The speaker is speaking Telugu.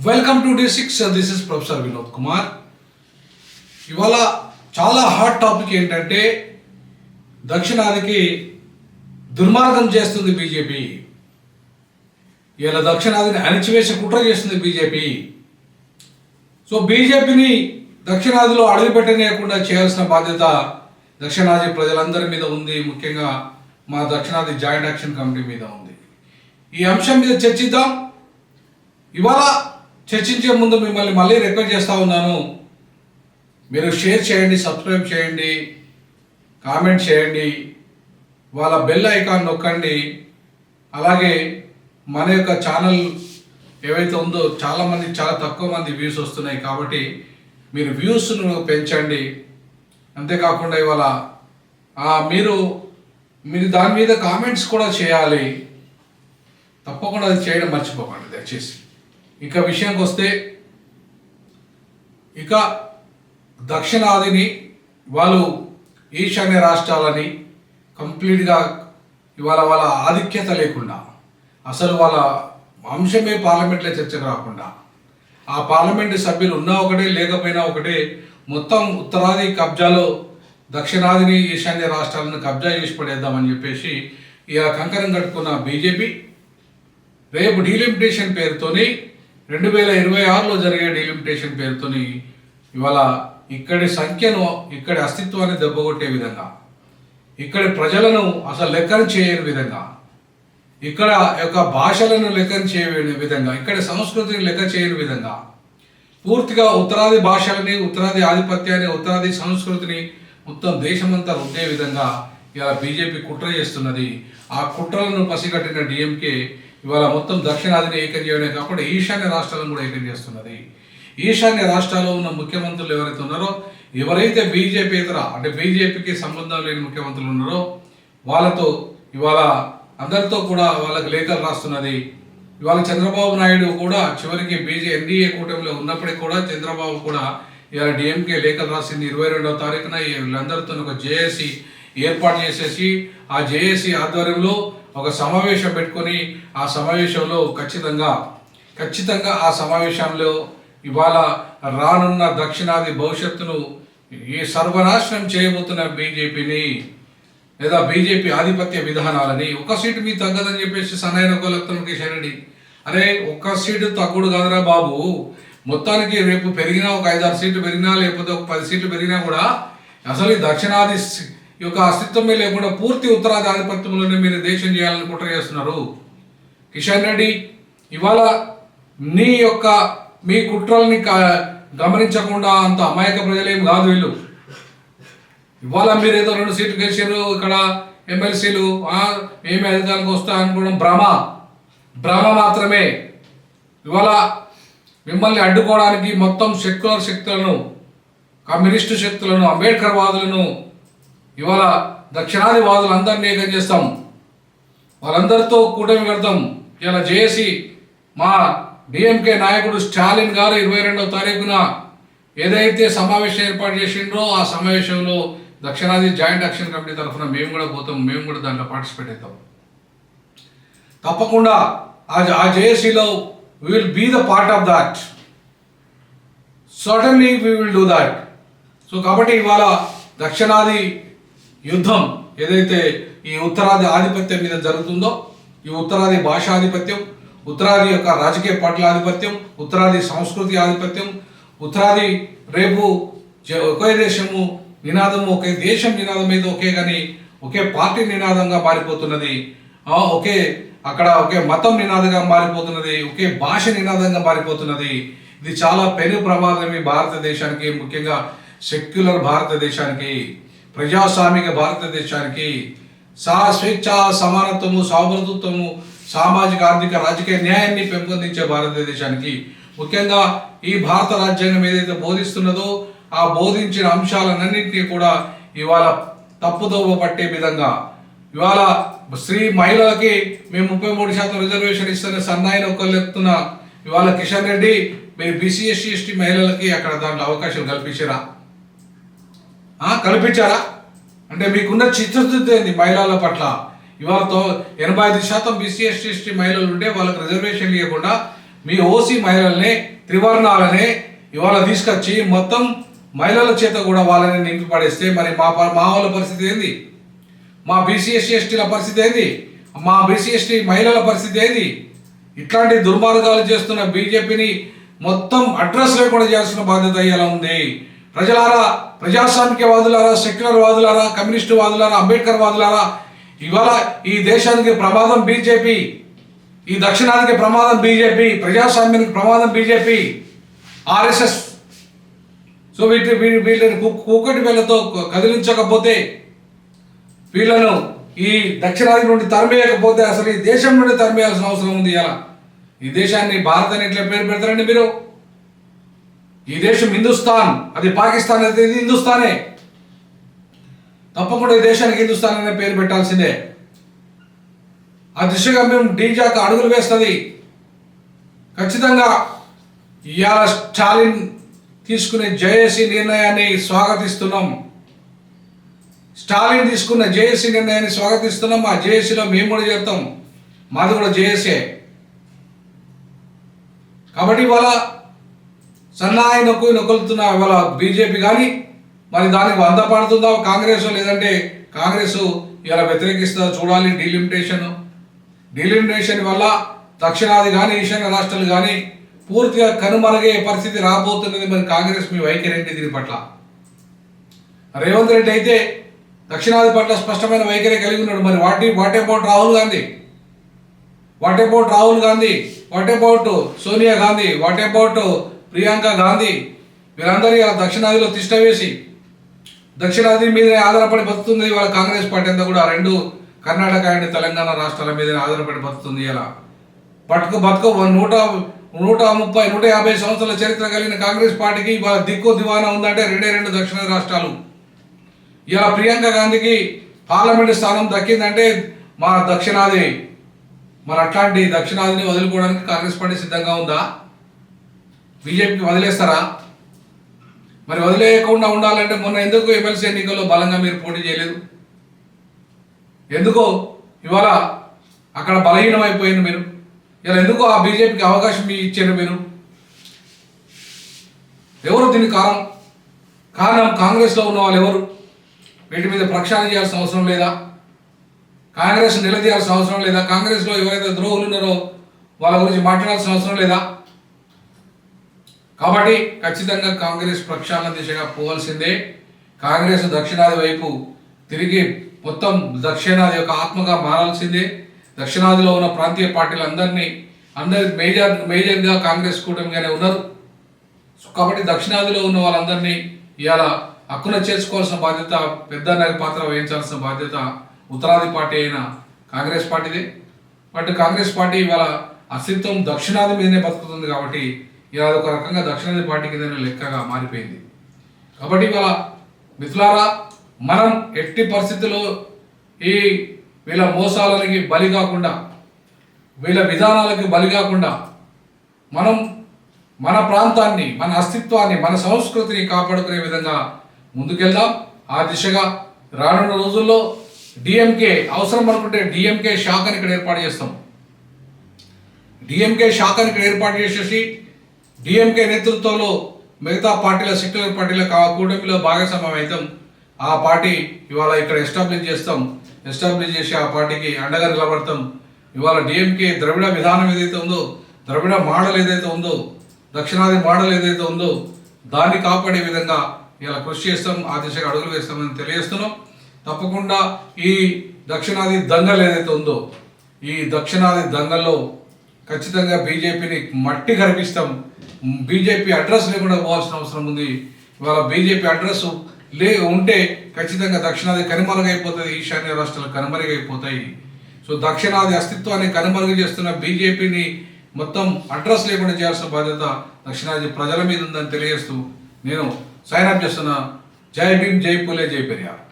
Welcome to D6. This is professor Vinod Kumar. ఇవాళ చాలా హాట్ టాపిక్ ఏంటంటే దక్షిణాదికి దుర్మార్గం చేస్తుంది బీజేపీ. ఇలా దక్షిణాదిని అణిచివేసే కుట్ర చేస్తుంది బీజేపీ. సో బీజేపీని దక్షిణాదిలో అడుగుపెట్టనీయకుండా చేయాల్సిన బాధ్యత దక్షిణాది ప్రజలందరి మీద ఉంది. ముఖ్యంగా మా దక్షిణాది జాయింట్ యాక్షన్ కమిటీ మీద ఉంది. ఈ అంశం మీద చర్చిద్దాం. ఇవాళ చర్చించే ముందు మిమ్మల్ని మళ్ళీ రిక్వెస్ట్ చేస్తూ ఉన్నాను, మీరు షేర్ చేయండి, సబ్స్క్రైబ్ చేయండి, కామెంట్ చేయండి, వాళ్ళ బెల్ ఐకాన్ నొక్కండి. అలాగే మన యొక్క ఛానల్ ఏవైతే ఉందో చాలా తక్కువ మంది వ్యూస్ వస్తున్నాయి కాబట్టి మీరు వ్యూస్ను పెంచండి. అంతేకాకుండా ఇవాళ మీరు దాని మీద కామెంట్స్ కూడా చేయాలి. తప్పకుండా అది చేయడం మర్చిపోకండి దయచేసి. ఇక విషయానికి వస్తే, ఇక దక్షిణాదిని వాళ్ళు ఈశాన్య రాష్ట్రాలని కంప్లీట్గా ఇవాళ వాళ్ళ ఆధిక్యత లేకుండా, అసలు వాళ్ళ అంశమే పార్లమెంట్లో చర్చకు రాకుండా, ఆ పార్లమెంటు సభ్యులు ఉన్నా ఒకటే లేకపోయినా ఒకటే, మొత్తం ఉత్తరాది కబ్జాలో దక్షిణాదిని ఈశాన్య రాష్ట్రాలను కబ్జా చేసి పడేద్దామని చెప్పేసి ఇక కంకణం కట్టుకున్న బీజేపీ రేపు డీలిమిటేషన్ పేరుతోని 2026లో జరిగే డీలిమిటేషన్ పేరుతోని ఇవాళ ఇక్కడి సంఖ్యను, ఇక్కడి అస్తిత్వాన్ని దెబ్బకొట్టే విధంగా, ఇక్కడి ప్రజలను అసలు లెక్కను చేయని విధంగా, ఇక్కడ యొక్క భాషలను లెక్కను చేయని విధంగా, ఇక్కడి సంస్కృతిని లెక్క చేయని విధంగా, పూర్తిగా ఉత్తరాది భాషలని, ఉత్తరాది ఆధిపత్యాన్ని, ఉత్తరాది సంస్కృతిని మొత్తం దేశమంతా రుద్దే విధంగా ఇలా బీజేపీ కుట్ర చేస్తున్నది. ఆ కుట్రలను పసిగట్టిన డిఎంకే ఇవాళ మొత్తం దక్షిణాదిని ఏకం చేయడమే కాకుండా ఈశాన్య రాష్ట్రాలను కూడా ఏకం చేస్తున్నది. ఈశాన్య రాష్ట్రాల్లో ఉన్న ముఖ్యమంత్రులు ఎవరైతే ఉన్నారో, ఎవరైతే బీజేపీతర అంటే బీజేపీకి సంబంధం లేని ముఖ్యమంత్రులు ఉన్నారో వాళ్ళతో ఇవాళ అందరితో కూడా వాళ్ళకి లేఖలు రాస్తున్నది. ఇవాళ చంద్రబాబు నాయుడు కూడా చివరికి ఎన్డీఏ కూటమిలో ఉన్నప్పటికీ కూడా చంద్రబాబు కూడా ఇవాళ డిఎంకే లేఖలు రాసింది. 22వ తారీఖున వీళ్ళందరితో ఒక జేఏసీ ఏర్పాటు చేసేసి ఆ జేఏసీ ఆధ్వర్యంలో ఒక సమావేశం పెట్టుకొని ఆ సమావేశంలో ఖచ్చితంగా ఆ సమావేశంలో ఇవాళ రానున్న దక్షిణాది భవిష్యత్తును ఈ సర్వనాశనం చేయబోతున్న బీజేపీని లేదా బీజేపీ ఆధిపత్య విధానాలని, ఒక సీటు మీ తగ్గదని చెప్పేసి సన్నాయిన కొలక్తం కిషన్ రెడ్డి, అరే ఒక్క సీటు తగ్గుడు కాదురా బాబు, మొత్తానికి రేపు పెరిగినా ఒక 5-6 సీట్లు పెరిగినా లేకపోతే ఒక 10 సీట్లు పెరిగినా కూడా అసలు ఈ దక్షిణాది యొక్క అస్తిత్వమే లేకుండా పూర్తి ఉత్తరాది ఆధిపత్యంలోనే మీరు దేశం చేయాలని కుట్ర చేస్తున్నారు. కిషన్ రెడ్డి, ఇవాళ మీ కుట్రల్ని గమనించకుండా అంత అమాయక ప్రజలేం కాదు వీళ్ళు. ఇవాళ మీరు ఏదో 2 సీట్లు గెలిచారు, ఇక్కడ ఎమ్మెల్సీలు ఏమి అధికారానికి వస్తా అనుకోవడం భ్రమ మాత్రమే. ఇవాళ మిమ్మల్ని అడ్డుకోవడానికి మొత్తం సెక్యులర్ శక్తులను, కమ్యూనిస్టు శక్తులను, అంబేద్కర్ వాదులను, ఇవాళ దక్షిణాది వాదులు అందరినీ ఏకం చేస్తాం, వాళ్ళందరితో కూటమి పెడతాం. ఇలా జేఏసీ మా డిఎంకే నాయకుడు స్టాలిన్ గారు 22వ తారీఖున ఏదైతే సమావేశం ఏర్పాటు చేసిండ్రో ఆ సమావేశంలో దక్షిణాది జాయింట్ యాక్షన్ కమిటీ తరఫున మేము కూడా పోతాం, మేము కూడా దాంట్లో పార్టిసిపేట్ అవుతాం. తప్పకుండా ఆ జేఏసీలో we will be the part of that. Certainly we will do that. So కాబట్టి ఇవాళ దక్షిణాది యుద్ధం ఏదైతే ఈ ఉత్తరాది ఆధిపత్యం మీద జరుగుతుందో, ఈ ఉత్తరాది భాషాధిపత్యం, ఉత్తరాది యొక్క రాజకీయ పార్టీల ఆధిపత్యం, ఉత్తరాది సంస్కృతి ఆధిపత్యం, ఉత్తరాది రేపు ఒకే దేశము నినాదము, ఒకే దేశం నినాదం మీద ఒకే కానీ ఒకే పార్టీ నినాదంగా మారిపోతున్నది. అక్కడ ఒకే మతం నినాదంగా మారిపోతున్నది, ఒకే భాష నినాదంగా మారిపోతున్నది. ఇది చాలా పెను ప్రమాదం ఈ భారతదేశానికి, ముఖ్యంగా సెక్యులర్ భారతదేశానికి, ప్రజాస్వామిక భారతదేశానికి, స్వేచ్ఛ, సమానత్వము, సౌభ్రతత్వము, సామాజిక ఆర్థిక రాజకీయ న్యాయాన్ని పెంపొందించే భారతదేశానికి, ముఖ్యంగా ఈ భారత రాజ్యాంగం ఏదైతే బోధిస్తున్నదో ఆ బోధించిన అంశాలన్నింటినీ కూడా ఇవాళ తప్పుదోవ పట్టే విధంగా, ఇవాళ స్త్రీ మహిళలకి మేము 33% రిజర్వేషన్ ఇస్తున్న సన్నాయిన ఒకళ్ళు ఎత్తున్న ఇవాళ కిషన్ రెడ్డి, మీరు బీసీ ఎస్సీ ఎస్టీ మహిళలకి అక్కడ దాంట్లో అవకాశాలు కల్పించారా అంటే మీకున్న చిత్తశుద్ధి ఏంది మహిళల పట్ల? ఇవాళతో 85% బీసీ ఎస్టీ మహిళలు ఉంటే వాళ్ళకి రిజర్వేషన్ ఇవ్వకుండా మీ ఓసీ మహిళల్ని త్రివర్ణాలనే ఇవాళ తీసుకొచ్చి మొత్తం మహిళల చేత కూడా వాళ్ళని నింపి పడేస్తే మరి మా వాళ్ళ పరిస్థితి ఏంది? మా బీసీ ఎస్టీ ఎస్టీల పరిస్థితి ఏంది? మా బీసీ ఎస్టీ మహిళల పరిస్థితి ఏంది? ఇట్లాంటి దుర్మార్గాలు చేస్తున్న బీజేపీని మొత్తం అడ్రస్ లేకుండా చేయాల్సిన బాధ్యత ఇలా ఉంది. ప్రజలారా, ప్రజాస్వామికవాదులారా, సెక్యులర్ వాదులారా, కమ్యూనిస్టు వాదులారా, అంబేద్కర్ వాదులారా, ఇవాళ ఈ దేశానికి ప్రమాదం బీజేపీ, ఈ దక్షిణాదికి ప్రమాదం బీజేపీ, ప్రజాస్వామ్యానికి ప్రమాదం బీజేపీ, ఆర్ఎస్ఎస్. సో వీళ్ళని కూకటి వేళ్లతో కదిలించకపోతే, వీళ్ళను ఈ దక్షిణాది నుండి తరిమేయకపోతే అసలు ఈ దేశం నుండి తరిమేయాల్సిన అవసరం ఉంది. ఇలా ఈ దేశాన్ని భారత్ అని ఎట్లా పేరు పెడతారండి మీరు? ఈ దేశం హిందుస్థాన్, అది పాకిస్తాన్ అయితే ఇది హిందుస్థానే. తప్పకుండా ఈ దేశానికి హిందుస్థాన్ అనే పేరు పెట్టాల్సిందే. ఆ దిశగా మేము డీజాక అడుగులు వేస్తుంది. ఖచ్చితంగా ఇవాళ స్టాలిన్ తీసుకునే జేఏసీ నిర్ణయాన్ని స్వాగతిస్తున్నాం. స్టాలిన్ తీసుకున్న జేఏసీ నిర్ణయాన్ని స్వాగతిస్తున్నాం. ఆ జేఏసీలో మేము కూడా చేస్తాం, మాది కూడా జేఏసీ. కాబట్టి ఇవాళ సన్నాయి నొక్కులుతున్న ఇవాళ బీజేపీ కానీ మరి దానికి వందపడుతుందా కాంగ్రెస్, లేదంటే కాంగ్రెస్ ఇలా వ్యతిరేకిస్తుందా చూడాలి. డీలిమిటేషన్ వల్ల దక్షిణాది కానీ ఈశాన్య రాష్ట్రాలు కానీ పూర్తిగా కనుమరుగే పరిస్థితి రాబోతున్నది. మరి కాంగ్రెస్ మీ వైఖరి ఏంటి దీని పట్ల? రేవంత్ రెడ్డి అయితే దక్షిణాది పట్ల స్పష్టమైన వైఖరి కలిగి ఉన్నాడు. మరి what about Rahul Gandhi, what about Sonia Gandhi, what about Priyanka Gandhi? వీరందరూ ఇలా దక్షిణాదిలో తిష్ట వేసి దక్షిణాది మీదనే ఆధారపడి బతుకుతుంది వాళ్ళ కాంగ్రెస్ పార్టీ అంతా కూడా. రెండు కర్ణాటక అండ్ తెలంగాణ రాష్ట్రాల మీదనే ఆధారపడి బతుకుతుంది. ఇలా బతుకు 130-150 సంవత్సరాల చరిత్ర కలిగిన కాంగ్రెస్ పార్టీకి ఇవాళ దిక్కు దివానా ఉందంటే రెండు దక్షిణాది రాష్ట్రాలు. ఇలా ప్రియాంక గాంధీకి పార్లమెంటు స్థానం దక్కిందంటే మా దక్షిణాది. మరి అట్లాంటి దక్షిణాదిని వదులుకోవడానికి కాంగ్రెస్ పార్టీ సిద్ధంగా ఉందా? బీజేపీకి వదిలేస్తారా? మరి వదిలేయకుండా ఉండాలంటే మొన్న ఎందుకు ఎమ్మెల్సీ ఎన్నికల్లో బలంగా మీరు పోటీ చేయలేదు? ఎందుకో ఇవాళ అక్కడ బలహీనమైపోయింది మీరు. ఇలా ఎందుకు ఆ బీజేపీకి అవకాశం ఇచ్చారు మీరు? ఎవరు దీనికి కారణం? కాంగ్రెస్లో ఉన్న వాళ్ళు ఎవరు? వీటి మీద ప్రక్షాళన చేయాల్సిన అవసరం లేదా? కాంగ్రెస్ నిలదీయాల్సిన అవసరం లేదా? కాంగ్రెస్లో ఎవరైతే ద్రోహులు ఉన్నారో వాళ్ళ గురించి మాట్లాడాల్సిన అవసరం లేదా? కాబట్టి ఖచ్చితంగా కాంగ్రెస్ ప్రక్షాళన దిశగా పోవాల్సిందే. కాంగ్రెస్ దక్షిణాది వైపు తిరిగి మొత్తం దక్షిణాది యొక్క ఆత్మగా మారాల్సిందే. దక్షిణాదిలో ఉన్న ప్రాంతీయ పార్టీలు అందరి మేజర్గా కాంగ్రెస్ కూటమిగానే ఉన్నారు. కాబట్టి దక్షిణాదిలో ఉన్న వాళ్ళందరినీ ఇవాళ హక్కున చేసుకోవాల్సిన బాధ్యత, పెద్ద పాత్ర వహించాల్సిన బాధ్యత ఉత్తరాది పార్టీ అయిన కాంగ్రెస్ పార్టీదే. బట్ కాంగ్రెస్ పార్టీ ఇవాళ అస్తిత్వం దక్షిణాది మీదనే బతుకుతుంది. కాబట్టి ఇవాళ ఒక రకంగా దక్షిణాది పార్టీ కింద లెక్కగా మారిపోయింది. కాబట్టి ఇవాళ మిత్రులారా, మనం ఎట్టి పరిస్థితుల్లో ఈ వీళ్ళ మోసాలకి బలి కాకుండా, వీళ్ళ విధానాలకి బలి కాకుండా మనం మన ప్రాంతాన్ని, మన అస్తిత్వాన్ని, మన సంస్కృతిని కాపాడుకునే విధంగా ముందుకెళ్దాం. ఆ దిశగా రానున్న రోజుల్లో డిఎంకే అవసరం అనుకుంటే డిఎంకే శాఖని ఇక్కడ ఏర్పాటు చేస్తాం. డిఎంకే శాఖని ఇక్కడ ఏర్పాటు చేసేసి డిఎంకే నేతృత్వంలో మిగతా పార్టీల, సెక్యులర్ పార్టీల కూటమిలో భాగస్వామ్యం అవుతాం. ఆ పార్టీ ఇవాళ ఇక్కడ ఎస్టాబ్లిష్ చేసి ఆ పార్టీకి అండగా నిలబడతాం. ఇవాళ డిఎంకే ద్రవిడ విధానం ఏదైతే ఉందో, ద్రవిడ మోడల్ ఏదైతే ఉందో, దక్షిణాది మోడల్ ఏదైతే ఉందో దాన్ని కాపాడే విధంగా ఇలా కృషి చేస్తాం. ఆ దిశగా అడుగులు వేస్తామని తెలియజేస్తున్నాం. తప్పకుండా ఈ దక్షిణాది దంగల్ ఏదైతే ఉందో, ఈ దక్షిణాది దంగల్లో ఖచ్చితంగా బీజేపీని మట్టి కనిపిస్తాం. బీజేపీ అడ్రస్ లేకుండా పోవాల్సిన అవసరం ఉంది. ఇవాళ బీజేపీ అడ్రస్ ఉంటే ఖచ్చితంగా దక్షిణాది కనుమరుగైపోతుంది, ఈశాన్య రాష్ట్రాలు కనుమరుగైపోతాయి. సో దక్షిణాది అస్తిత్వాన్ని కనుమరుగు చేస్తున్న బీజేపీని మొత్తం అడ్రస్ లేకుండా చేయాల్సిన బాధ్యత దక్షిణాది ప్రజల మీద ఉందని తెలియజేస్తూ నేను సైన్ అప్ చేస్తున్నా. జై భీమ్, జై పూలే, జై పెరియార్.